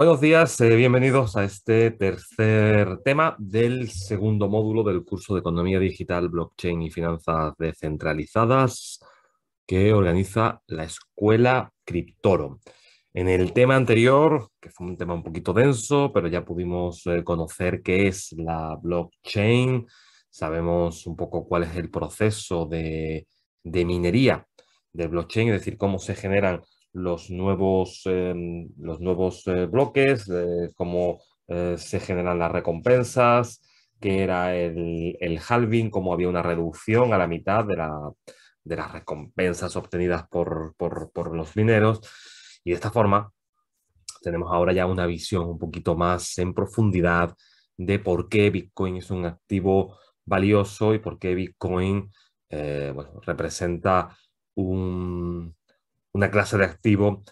Buenos días, bienvenidos a este tercer tema del segundo módulo del curso de Economía Digital, Blockchain y Finanzas Descentralizadas que organiza la Escuela Cryptorum. En el tema anterior, que fue un tema un poquito denso, pero ya pudimos conocer qué es la blockchain, sabemos un poco cuál es el proceso de minería del blockchain, es decir, cómo se generan los nuevos bloques, cómo se generan las recompensas, qué era el halving, cómo había una reducción a la mitad de las recompensas obtenidas por los mineros. Y de esta forma tenemos ahora ya una visión un poquito más en profundidad de por qué Bitcoin es un activo valioso y por qué Bitcoin bueno, representa un, una clase de activo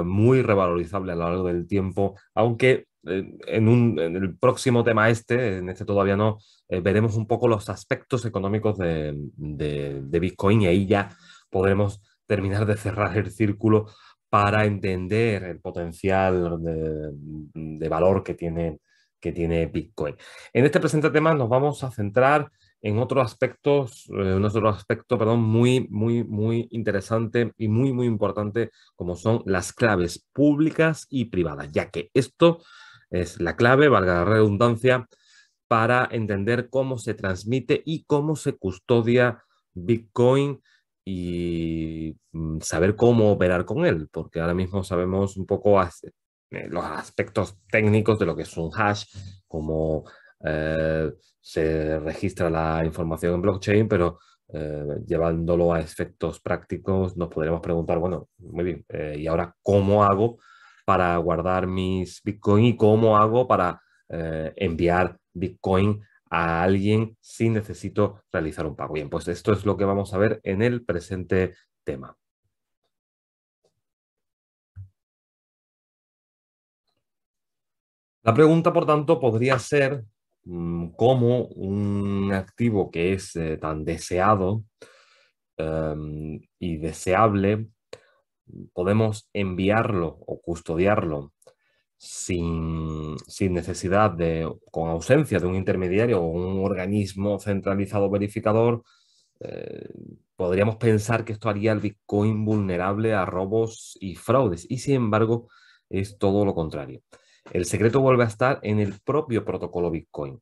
muy revalorizable a lo largo del tiempo, aunque en el próximo tema en este todavía no, veremos un poco los aspectos económicos de Bitcoin y ahí ya podremos terminar de cerrar el círculo para entender el potencial de valor que tiene Bitcoin. En este presente tema nos vamos a centrar en otro aspecto, perdón, muy interesante y muy importante, como son las claves públicas y privadas, ya que esto es la clave, valga la redundancia, para entender cómo se transmite y cómo se custodia Bitcoin y saber cómo operar con él, porque ahora mismo sabemos un poco los aspectos técnicos de lo que es un hash, cómo se registra la información en blockchain, pero llevándolo a efectos prácticos nos podremos preguntar, bueno, muy bien, ¿y ahora cómo hago para guardar mis Bitcoin y cómo hago para enviar Bitcoin a alguien si necesito realizar un pago? Bien, pues esto es lo que vamos a ver en el presente tema. La pregunta, por tanto, podría ser cómo un activo que es tan deseado y deseable podemos enviarlo o custodiarlo sin necesidad con ausencia de un intermediario o un organismo centralizado verificador. eh, Podríamos pensar que esto haría el Bitcoin vulnerable a robos y fraudes, y sin embargo es todo lo contrario. El secreto vuelve a estar en el propio protocolo Bitcoin.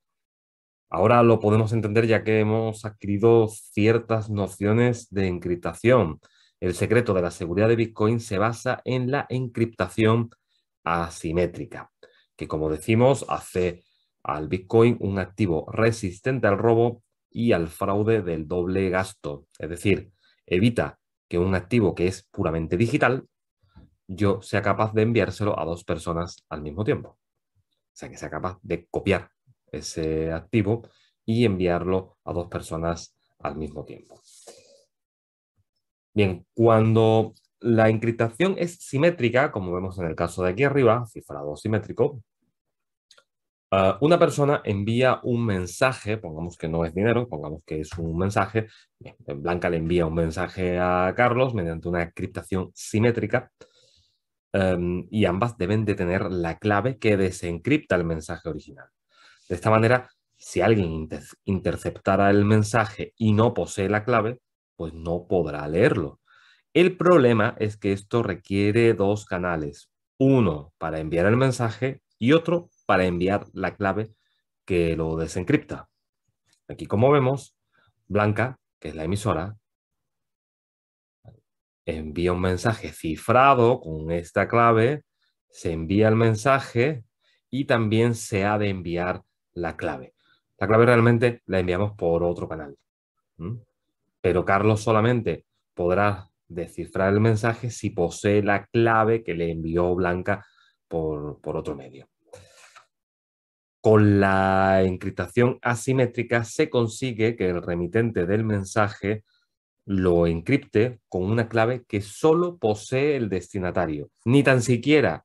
Ahora lo podemos entender ya que hemos adquirido ciertas nociones de encriptación. El secreto de la seguridad de Bitcoin se basa en la encriptación asimétrica, que como decimos hace al Bitcoin un activo resistente al robo y al fraude del doble gasto. Es decir, evita que un activo que es puramente digital yo sea capaz de enviárselo a dos personas al mismo tiempo. O sea, que sea capaz de copiar ese activo y enviarlo a dos personas al mismo tiempo. Bien, cuando la encriptación es simétrica, como vemos en el caso de aquí arriba, cifrado simétrico, una persona envía un mensaje, pongamos que no es dinero, pongamos que es un mensaje. Bien, Blanca le envía un mensaje a Carlos mediante una encriptación simétrica, y ambas deben de tener la clave que desencripta el mensaje original. De esta manera, si alguien interceptara el mensaje y no posee la clave, pues no podrá leerlo. El problema es que esto requiere dos canales, uno para enviar el mensaje y otro para enviar la clave que lo desencripta. Aquí, como vemos, Blanca, que es la emisora, envía un mensaje cifrado con esta clave, se envía el mensaje y también se ha de enviar la clave. La clave realmente la enviamos por otro canal. ¿Mm? Pero Carlos solamente podrá descifrar el mensaje si posee la clave que le envió Blanca por otro medio. Con la encriptación asimétrica se consigue que el remitente del mensaje lo encripte con una clave que solo posee el destinatario. Ni tan siquiera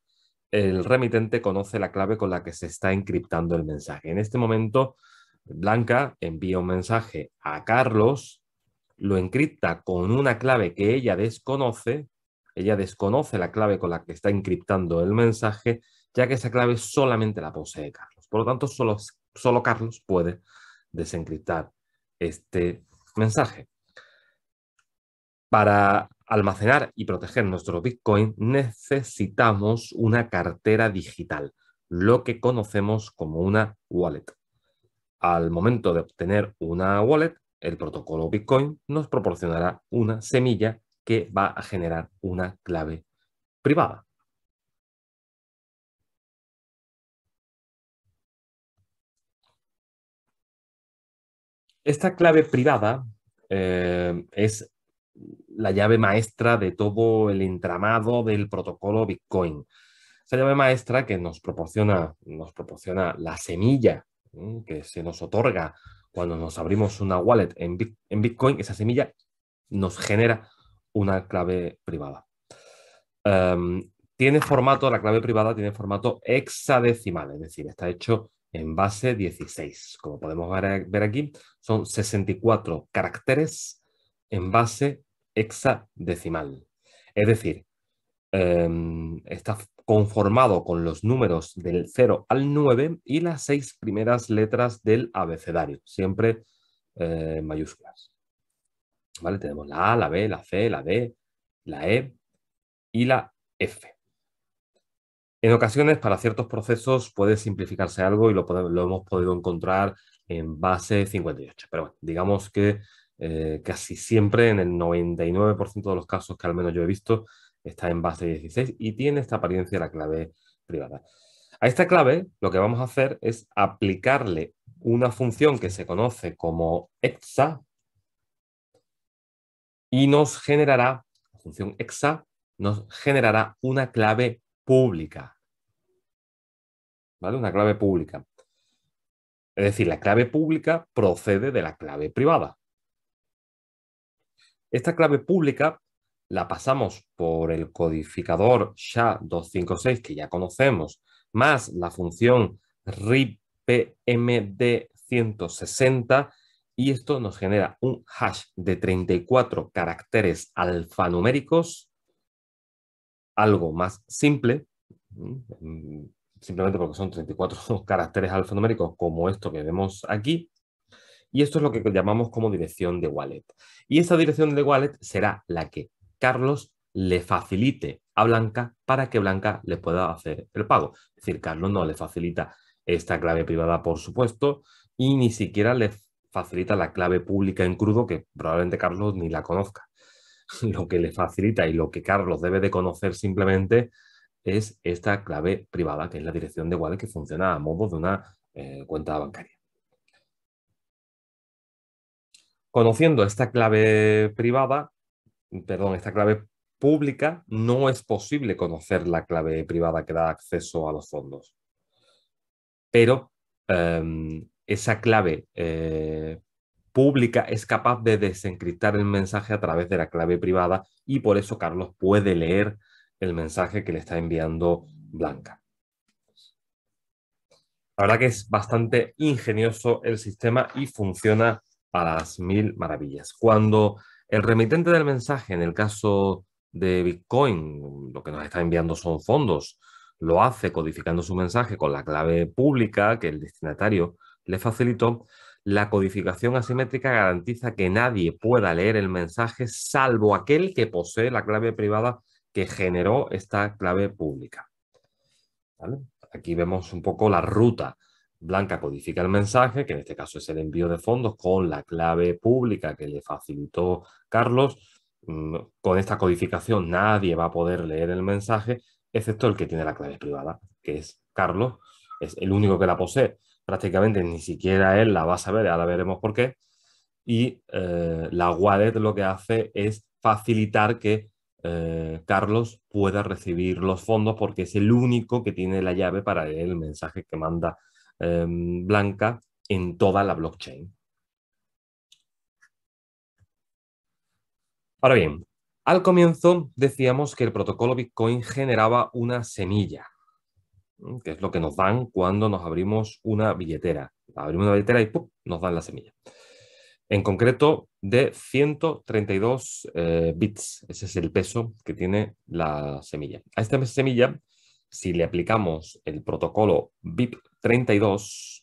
el remitente conoce la clave con la que se está encriptando el mensaje. En este momento, Blanca envía un mensaje a Carlos, lo encripta con una clave que ella desconoce la clave con la que está encriptando el mensaje ya que esa clave solamente la posee Carlos. Por lo tanto, solo Carlos puede desencriptar este mensaje. Para almacenar y proteger nuestro Bitcoin necesitamos una cartera digital, lo que conocemos como una wallet. Al momento de obtener una wallet, el protocolo Bitcoin nos proporcionará una semilla que va a generar una clave privada. Esta clave privada es la llave maestra de todo el entramado del protocolo Bitcoin. Esa llave maestra que nos proporciona la semilla que se nos otorga cuando nos abrimos una wallet en Bitcoin, esa semilla nos genera una clave privada. La clave privada tiene formato hexadecimal, es decir, está hecho en base 16. Como podemos ver aquí, son 64 caracteres en base hexadecimal. Es decir, está conformado con los números del 0 al 9 y las 6 primeras letras del abecedario, siempre en mayúsculas. ¿Vale? Tenemos la A, la B, la C, la D, la E y la F. En ocasiones, para ciertos procesos puede simplificarse algo y lo hemos podido encontrar en base 58. Pero bueno, digamos que casi siempre, en el 99% de los casos que al menos yo he visto, está en base 16 y tiene esta apariencia la clave privada. A esta clave lo que vamos a hacer es aplicarle una función que se conoce como hexa y la función hexa nos generará una clave pública. ¿Vale? Una clave pública. Es decir, la clave pública procede de la clave privada. Esta clave pública la pasamos por el codificador SHA-256 que ya conocemos, más la función RIPMD160 y esto nos genera un hash de 34 caracteres alfanuméricos, algo más simple, simplemente porque son 34 caracteres alfanuméricos como esto que vemos aquí. Y esto es lo que llamamos como dirección de wallet. Y esa dirección de wallet será la que Carlos le facilite a Blanca para que Blanca le pueda hacer el pago. Es decir, Carlos no le facilita esta clave privada, por supuesto, y ni siquiera le facilita la clave pública en crudo, que probablemente Carlos ni la conozca. Lo que le facilita y lo que Carlos debe de conocer simplemente es esta clave privada, que es la dirección de wallet que funciona a modo de una cuenta bancaria. Conociendo esta clave privada, perdón, esta clave pública, no es posible conocer la clave privada que da acceso a los fondos. Pero esa clave pública es capaz de desencriptar el mensaje a través de la clave privada y por eso Carlos puede leer el mensaje que le está enviando Blanca. La verdad que es bastante ingenioso el sistema y funciona a las mil maravillas. Cuando el remitente del mensaje, en el caso de Bitcoin, lo que nos está enviando son fondos, lo hace codificando su mensaje con la clave pública que el destinatario le facilitó, la codificación asimétrica garantiza que nadie pueda leer el mensaje salvo aquel que posee la clave privada que generó esta clave pública. ¿Vale? Aquí vemos un poco la ruta. Blanca codifica el mensaje, que en este caso es el envío de fondos, con la clave pública que le facilitó Carlos. Con esta codificación nadie va a poder leer el mensaje, excepto el que tiene la clave privada, que es Carlos. Es el único que la posee. Prácticamente ni siquiera él la va a saber, ahora veremos por qué. Y la wallet lo que hace es facilitar que Carlos pueda recibir los fondos porque es el único que tiene la llave para leer el mensaje que manda Blanca en toda la blockchain. Ahora bien, al comienzo decíamos que el protocolo Bitcoin generaba una semilla, que es lo que nos dan cuando nos abrimos una billetera. Abrimos una billetera y ¡pum!, nos dan la semilla. En concreto, de 132 bits. Ese es el peso que tiene la semilla. A esta semilla si le aplicamos el protocolo BIP32,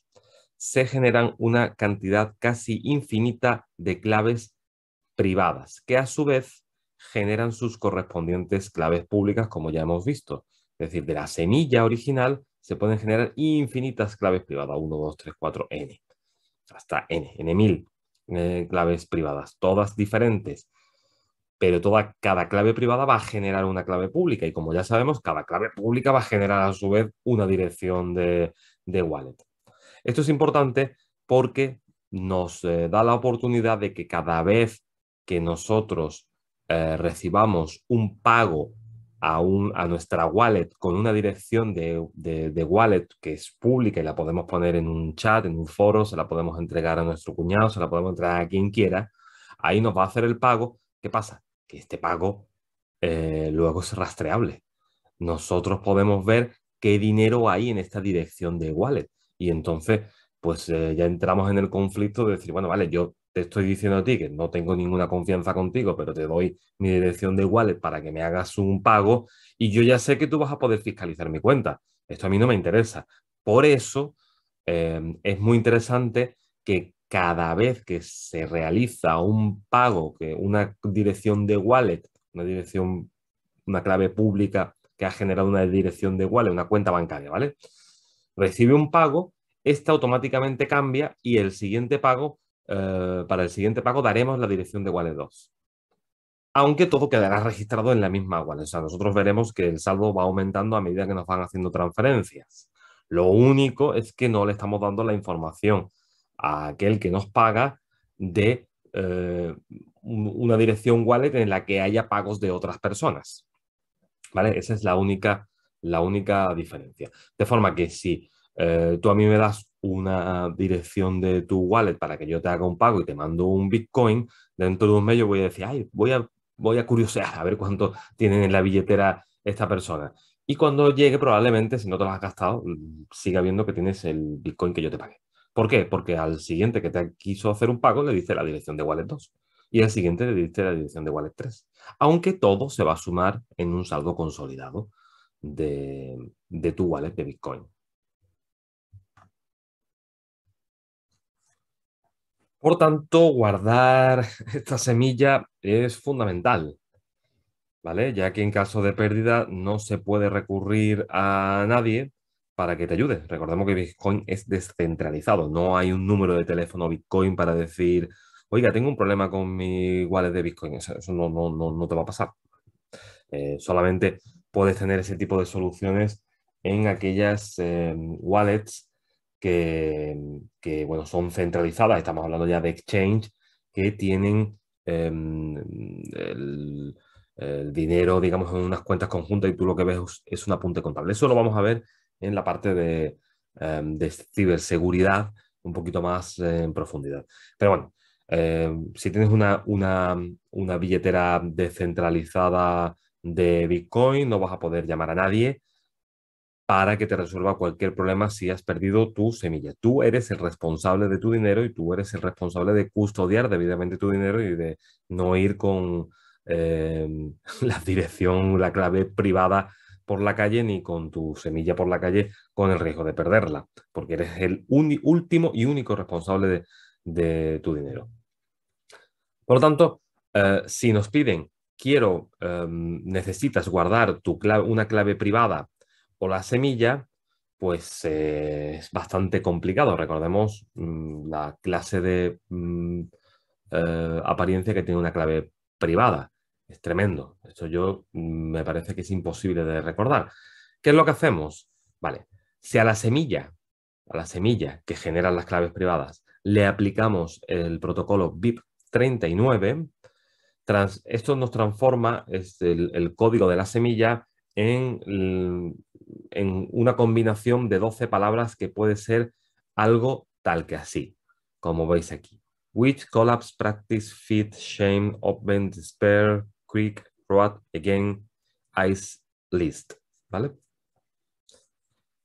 se generan una cantidad casi infinita de claves privadas, que a su vez generan sus correspondientes claves públicas, como ya hemos visto. Es decir, de la semilla original se pueden generar infinitas claves privadas, 1, 2, 3, 4, n, hasta n1000 claves privadas, todas diferentes, pero cada clave privada va a generar una clave pública y como ya sabemos, cada clave pública va a generar a su vez una dirección de wallet. Esto es importante porque nos da la oportunidad de que cada vez que nosotros recibamos un pago a nuestra wallet con una dirección de wallet que es pública y la podemos poner en un chat, en un foro, se la podemos entregar a nuestro cuñado, se la podemos entregar a quien quiera, ahí nos va a hacer el pago. ¿Qué pasa? Que este pago luego es rastreable. Nosotros podemos ver qué dinero hay en esta dirección de wallet. Y entonces, pues ya entramos en el conflicto de decir, bueno, vale, yo te estoy diciendo a ti que no tengo ninguna confianza contigo, pero te doy mi dirección de wallet para que me hagas un pago y yo ya sé que tú vas a poder fiscalizar mi cuenta. Esto a mí no me interesa. Por eso es muy interesante que cada vez que se realiza un pago, que una dirección de wallet, una dirección, una clave pública que ha generado una dirección de wallet, una cuenta bancaria, ¿vale? Recibe un pago, esta automáticamente cambia y el siguiente pago, para el siguiente pago daremos la dirección de wallet 2. Aunque todo quedará registrado en la misma wallet. O sea, nosotros veremos que el saldo va aumentando a medida que nos van haciendo transferencias. Lo único es que no le estamos dando la información a aquel que nos paga de una dirección wallet en la que haya pagos de otras personas. ¿Vale? Esa es la única diferencia. De forma que si tú a mí me das una dirección de tu wallet para que yo te haga un pago y te mando un Bitcoin, dentro de un mes yo voy a decir, ay, voy a curiosear a ver cuánto tienen en la billetera esta persona. Y cuando llegue, probablemente, si no te lo has gastado, siga viendo que tienes el Bitcoin que yo te pagué. ¿Por qué? Porque al siguiente que te quiso hacer un pago le dice la dirección de wallet 2 y al siguiente le diste la dirección de wallet 3, aunque todo se va a sumar en un saldo consolidado de tu wallet de Bitcoin. Por tanto, guardar esta semilla es fundamental, ¿vale? Ya que en caso de pérdida no se puede recurrir a nadie para que te ayude. Recordemos que Bitcoin es descentralizado, no hay un número de teléfono Bitcoin para decir, oiga, tengo un problema con mi wallet de Bitcoin. Eso no te va a pasar. Solamente puedes tener ese tipo de soluciones en aquellas wallets bueno, son centralizadas. Estamos hablando ya de exchange que tienen el dinero, digamos, en unas cuentas conjuntas y tú lo que ves es un apunte contable. Eso lo vamos a ver en la parte de ciberseguridad un poquito más en profundidad. Pero bueno, si tienes una billetera descentralizada de Bitcoin, no vas a poder llamar a nadie para que te resuelva cualquier problema si has perdido tu semilla. Tú eres el responsable de tu dinero y tú eres el responsable de custodiar debidamente tu dinero y de no ir con eh, la dirección, la clave privada por la calle ni con tu semilla por la calle con el riesgo de perderla, porque eres el último y único responsable de tu dinero. Por lo tanto, si nos piden, necesitas guardar una clave privada o la semilla, pues es bastante complicado. Recordemos la clase de apariencia que tiene una clave privada. Es tremendo. Esto me parece que es imposible de recordar. ¿Qué es lo que hacemos? Vale, si a la semilla que generan las claves privadas, le aplicamos el protocolo BIP39, esto nos transforma el código de la semilla en una combinación de 12 palabras que puede ser algo tal que así, como veis aquí. Which, collapse, practice, fit, shame, open, despair, quick, road, again, ice, list. ¿Vale?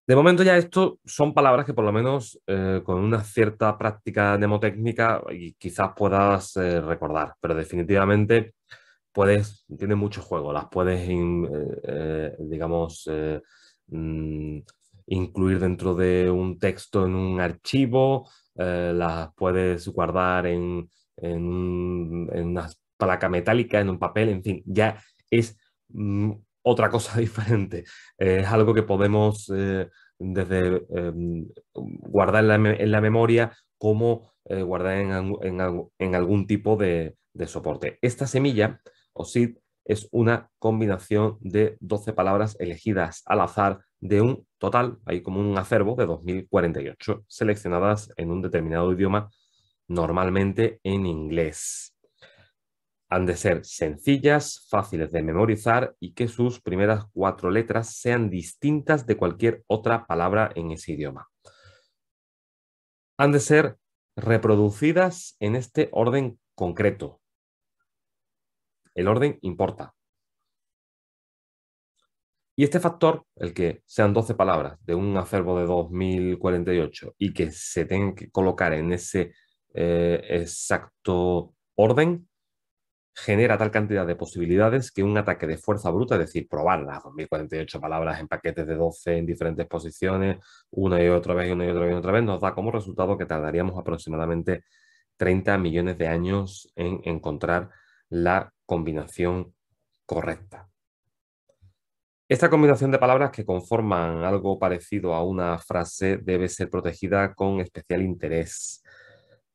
De momento ya esto son palabras que por lo menos con una cierta práctica mnemotécnica y quizás puedas recordar, pero definitivamente tiene mucho juego, las puedes, digamos, mm, incluir dentro de un texto en un archivo, las puedes guardar en una placa metálica, en un papel, en fin, ya es otra cosa diferente. Es algo que podemos desde guardar en la memoria como guardar en algún tipo de soporte. Esta semilla o seed es una combinación de 12 palabras elegidas al azar de un total, hay como un acervo de 2048, seleccionadas en un determinado idioma, normalmente en inglés. Han de ser sencillas, fáciles de memorizar y que sus primeras 4 letras sean distintas de cualquier otra palabra en ese idioma. Han de ser reproducidas en este orden concreto. El orden importa. Y este factor, el que sean 12 palabras de un acervo de 2048 y que se tengan que colocar en ese exacto orden, genera tal cantidad de posibilidades que un ataque de fuerza bruta, es decir, probar las 2048 palabras en paquetes de 12 en diferentes posiciones, una y otra vez, y una y otra vez, y otra vez, nos da como resultado que tardaríamos aproximadamente 30 millones de años en encontrar la combinación correcta. Esta combinación de palabras que conforman algo parecido a una frase debe ser protegida con especial interés.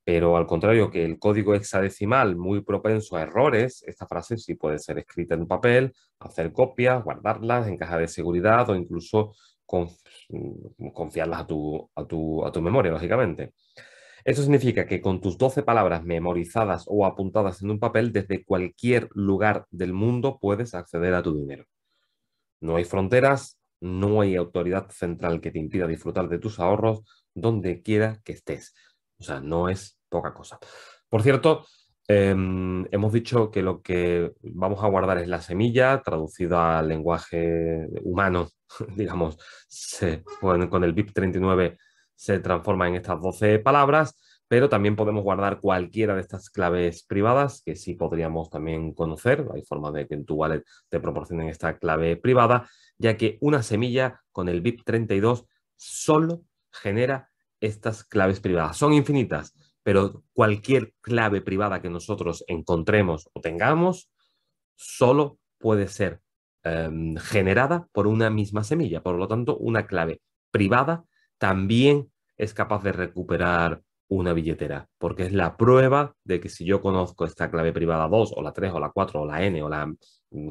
Pero al contrario que el código hexadecimal, muy propenso a errores, esta frase sí puede ser escrita en papel, hacer copias, guardarlas en caja de seguridad o incluso confiarlas a tu memoria, lógicamente. Esto significa que con tus 12 palabras memorizadas o apuntadas en un papel, desde cualquier lugar del mundo puedes acceder a tu dinero. No hay fronteras, no hay autoridad central que te impida disfrutar de tus ahorros donde quiera que estés. O sea, no es poca cosa. Por cierto, hemos dicho que lo que vamos a guardar es la semilla, traducida al lenguaje humano, digamos, con el BIP 39 se transforma en estas 12 palabras, pero también podemos guardar cualquiera de estas claves privadas que sí podríamos también conocer. Hay forma de que en tu wallet te proporcionen esta clave privada, ya que una semilla con el BIP 32 solo genera estas claves privadas. Son infinitas, pero cualquier clave privada que nosotros encontremos o tengamos solo puede ser generada por una misma semilla. Por lo tanto, una clave privada también es capaz de recuperar una billetera, porque es la prueba de que si yo conozco esta clave privada 2 o la 3 o la 4 o la N o la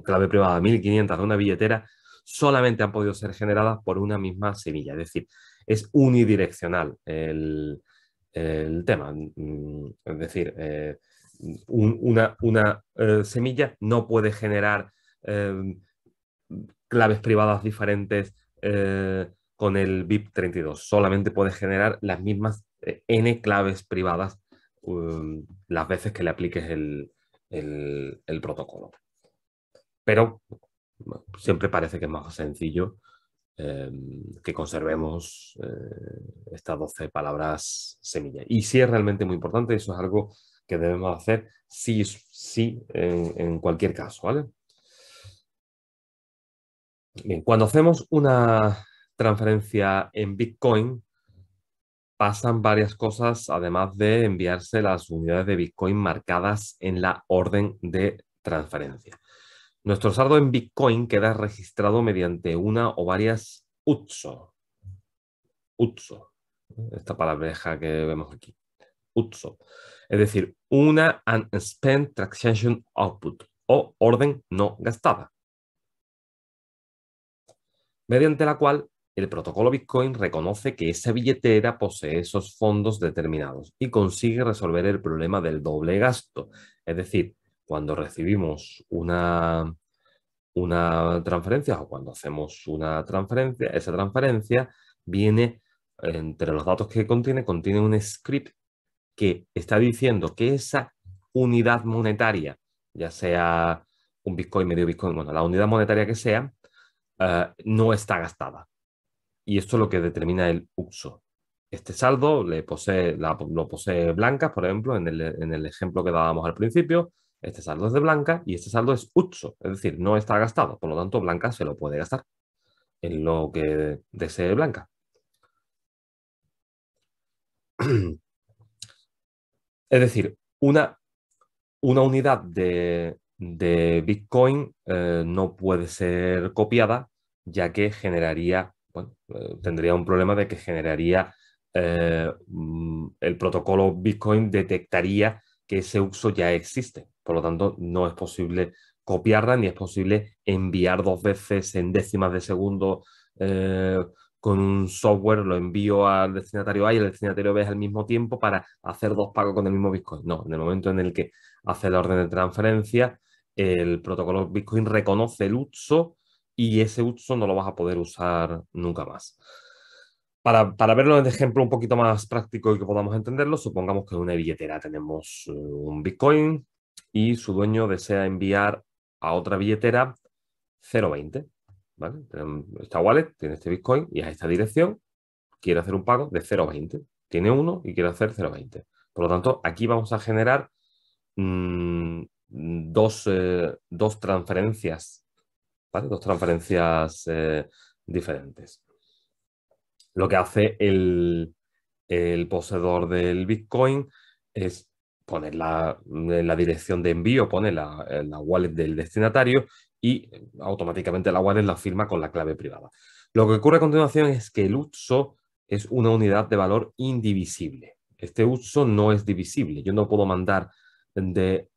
clave privada 1500 de una billetera, solamente han podido ser generadas por una misma semilla. Es decir, es unidireccional el tema. Es decir, una semilla no puede generar eh, claves privadas diferentes con el BIP 32. Solamente puede generar las mismas N claves privadas las veces que le apliques el protocolo. Pero siempre parece que es más sencillo que conservemos estas 12 palabras semilla. Y sí es realmente muy importante, eso es algo que debemos hacer sí en cualquier caso, ¿vale? Bien, cuando hacemos una transferencia en Bitcoin, pasan varias cosas, además de enviarse las unidades de Bitcoin marcadas en la orden de transferencia. Nuestro saldo en Bitcoin queda registrado mediante una o varias UTSO. UTSO, esta palabreja que vemos aquí. UTSO. Es decir, una Unspent Transaction Output o orden no gastada, mediante la cual el protocolo Bitcoin reconoce que esa billetera posee esos fondos determinados y consigue resolver el problema del doble gasto. Es decir, cuando recibimos una transferencia o cuando hacemos una transferencia, esa transferencia viene, entre los datos que contiene un script que está diciendo que esa unidad monetaria, ya sea un Bitcoin, medio Bitcoin, bueno, la unidad monetaria que sea, no está gastada. Y esto es lo que determina el uso. Este saldo lo posee Blanca, por ejemplo, en el ejemplo que dábamos al principio. Este saldo es de Blanca y este saldo es uso, es decir, no está gastado. Por lo tanto, Blanca se lo puede gastar. en lo que desee Blanca. Es decir, una unidad de Bitcoin no puede ser copiada, ya que generaría, bueno, tendría un problema de que generaría, el protocolo Bitcoin detectaría que ese uso ya existe. Por lo tanto, no es posible copiarla ni es posible enviar dos veces en décimas de segundo eh, con un software, lo envío al destinatario A y el destinatario B al mismo tiempo para hacer dos pagos con el mismo Bitcoin. No, en el momento en el que hace la orden de transferencia, el protocolo Bitcoin reconoce el uso y ese uso no lo vas a poder usar nunca más. Para verlo en ejemplo un poquito más práctico y que podamos entenderlo, supongamos que en una billetera tenemos un Bitcoin y su dueño desea enviar a otra billetera 0,20. ¿Vale? Esta wallet tiene este Bitcoin y a esta dirección quiere hacer un pago de 0,20. Tiene uno y quiere hacer 0,20. Por lo tanto, aquí vamos a generar dos transferencias, ¿vale? Dos transferencias diferentes. Lo que hace el poseedor del Bitcoin es poner en la dirección de envío, pone la wallet del destinatario y automáticamente la wallet la firma con la clave privada. Lo que ocurre a continuación es que el UTSO es una unidad de valor indivisible. Este UTSO no es divisible. Yo no puedo mandar de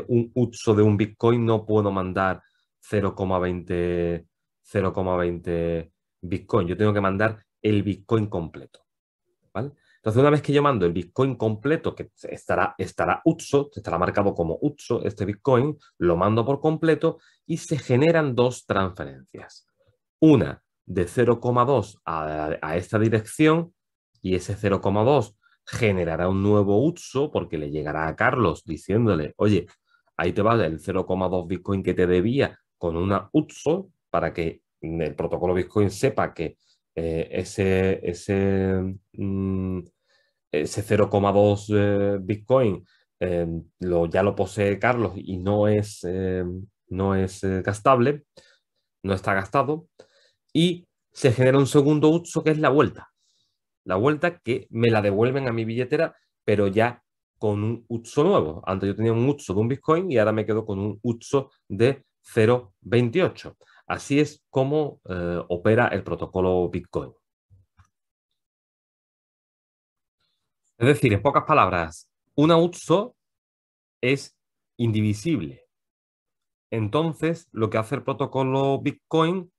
un UTSO de un Bitcoin, no puedo mandar 0,20 Bitcoin. Yo tengo que mandar el Bitcoin completo. ¿Vale? Entonces, una vez que yo mando el Bitcoin completo, que estará UTSO, estará marcado como UTSO, este Bitcoin, lo mando por completo y se generan dos transferencias. Una de 0,2 a esta dirección y ese 0,2 generará un nuevo UTSO porque le llegará a Carlos diciéndole, oye, ahí te va el 0,2 Bitcoin que te debía con una UTSO para que el protocolo Bitcoin sepa que eh, ese, ese, mm, ese 0,2 Bitcoin ya lo posee Carlos y no es gastable, no está gastado, y se genera un segundo UTSO que es la vuelta que me la devuelven a mi billetera, pero ya con un UTSO nuevo. Antes yo tenía un UTSO de un Bitcoin y ahora me quedo con un UTSO de 0,28. Así es como opera el protocolo Bitcoin. Es decir, en pocas palabras, una UTSO es indivisible. Entonces, lo que hace el protocolo Bitcoin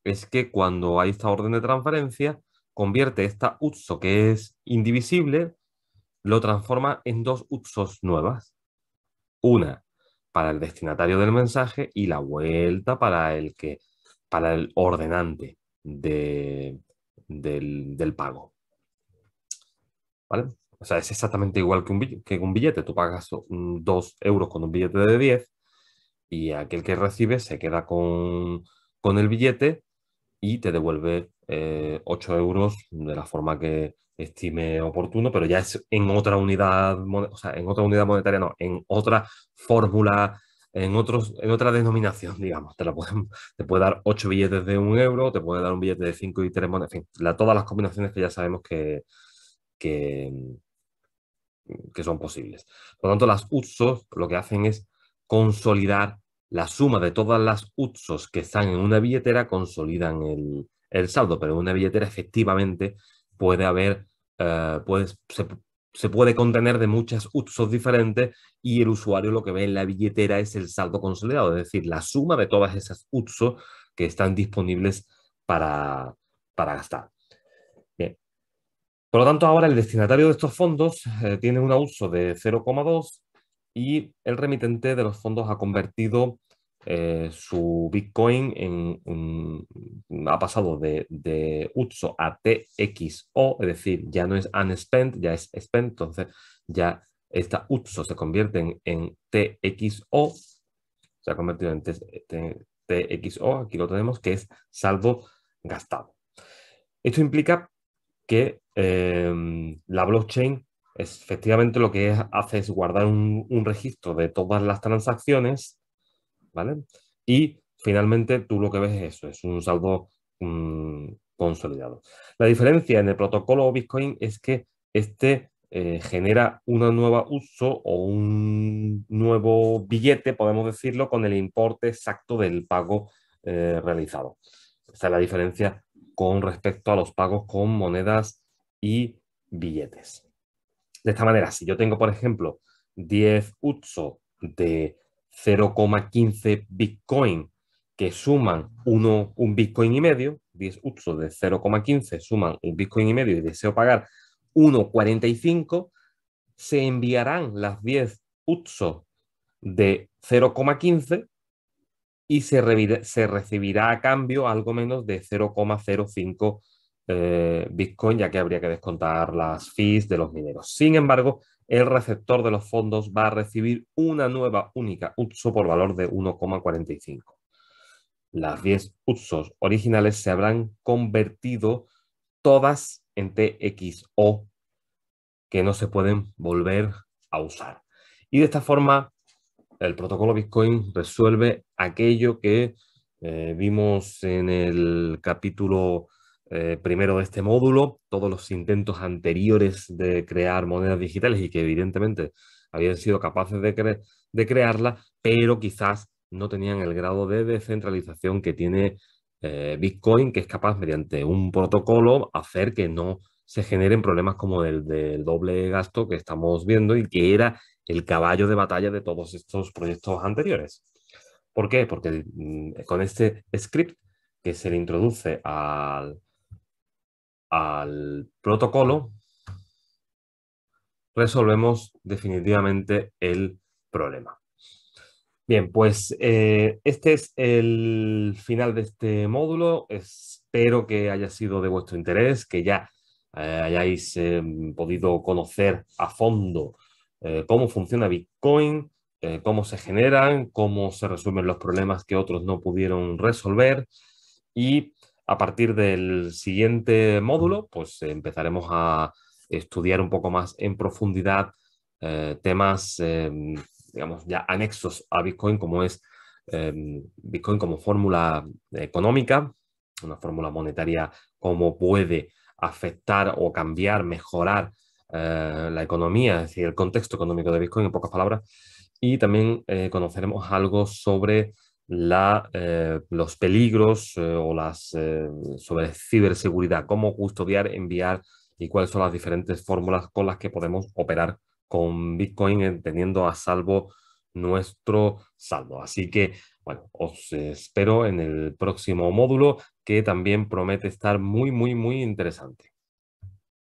es que cuando hay esta orden de transferencia, convierte esta UTSO que es indivisible, lo transforma en dos UTSOs nuevas. Una para el destinatario del mensaje y la vuelta para el ordenante del pago. ¿Vale? O sea, es exactamente igual que un billete. Tú pagas 2 euros con un billete de 10 y aquel que recibe se queda con el billete y te devuelve 8 euros de la forma que estime oportuno, pero ya es en otra unidad, o sea, en otra unidad monetaria, no, en otra fórmula, en otra denominación, digamos. Te puede dar 8 billetes de 1 euro, te puede dar un billete de 5 y 3 monedas, en fin, todas las combinaciones que ya sabemos que, que son posibles. Por lo tanto, las UTSOs lo que hacen es consolidar la suma de todas las UTSOs que están en una billetera, consolidan el saldo, pero en una billetera efectivamente puede haber, se puede contener de muchas UTSOs diferentes y el usuario lo que ve en la billetera es el saldo consolidado, es decir, la suma de todas esas UTSOs que están disponibles para gastar. Bien, por lo tanto, ahora el destinatario de estos fondos tiene un uso de 0,2 y el remitente de los fondos ha convertido su Bitcoin ha pasado de UTSO a TXO, es decir, ya no es unspent, ya es spent, entonces ya esta UTSO se convierte en TXO, se ha convertido en TXO, aquí lo tenemos, que es saldo gastado. Esto implica que la blockchain efectivamente lo que hace es guardar un registro de todas las transacciones, ¿vale? Y finalmente tú lo que ves es eso, es un saldo consolidado. La diferencia en el protocolo Bitcoin es que este genera un nuevo uso o un nuevo billete, podemos decirlo, con el importe exacto del pago realizado. Esta es la diferencia con respecto a los pagos con monedas y billetes. De esta manera, si yo tengo, por ejemplo, 10 UTSO de 0,15 Bitcoin que suman un Bitcoin y medio, 10 UTSO de 0,15 suman un Bitcoin y medio y deseo pagar 1,45, se enviarán las 10 UTSO de 0,15 y se recibirá a cambio algo menos de 0,05 Bitcoin, ya que habría que descontar las fees de los mineros. Sin embargo, el receptor de los fondos va a recibir una nueva única UTSO por valor de 1,45. Las 10 UTSOs originales se habrán convertido todas en TXO que no se pueden volver a usar. Y de esta forma, el protocolo Bitcoin resuelve aquello que vimos en el capítulo primero de este módulo, todos los intentos anteriores de crear monedas digitales y que evidentemente habían sido capaces de crearla, pero quizás no tenían el grado de descentralización que tiene Bitcoin, que es capaz mediante un protocolo hacer que no se generen problemas como el del doble gasto que estamos viendo y que era el caballo de batalla de todos estos proyectos anteriores. ¿Por qué? Porque con este script que se le introduce al protocolo, resolvemos definitivamente el problema. Bien, pues este es el final de este módulo. Espero que haya sido de vuestro interés, que ya hayáis podido conocer a fondo cómo funciona Bitcoin, cómo se generan, cómo se resuelven los problemas que otros no pudieron resolver. Y a partir del siguiente módulo, pues empezaremos a estudiar un poco más en profundidad temas digamos, ya anexos a Bitcoin, como es Bitcoin como fórmula económica, una fórmula monetaria, cómo puede afectar o cambiar, mejorar la economía, es decir, el contexto económico de Bitcoin, en pocas palabras. Y también conoceremos algo sobre los peligros sobre ciberseguridad, cómo custodiar, enviar y cuáles son las diferentes fórmulas con las que podemos operar con Bitcoin teniendo a salvo nuestro saldo. Así que, bueno, os espero en el próximo módulo que también promete estar muy, muy, muy interesante.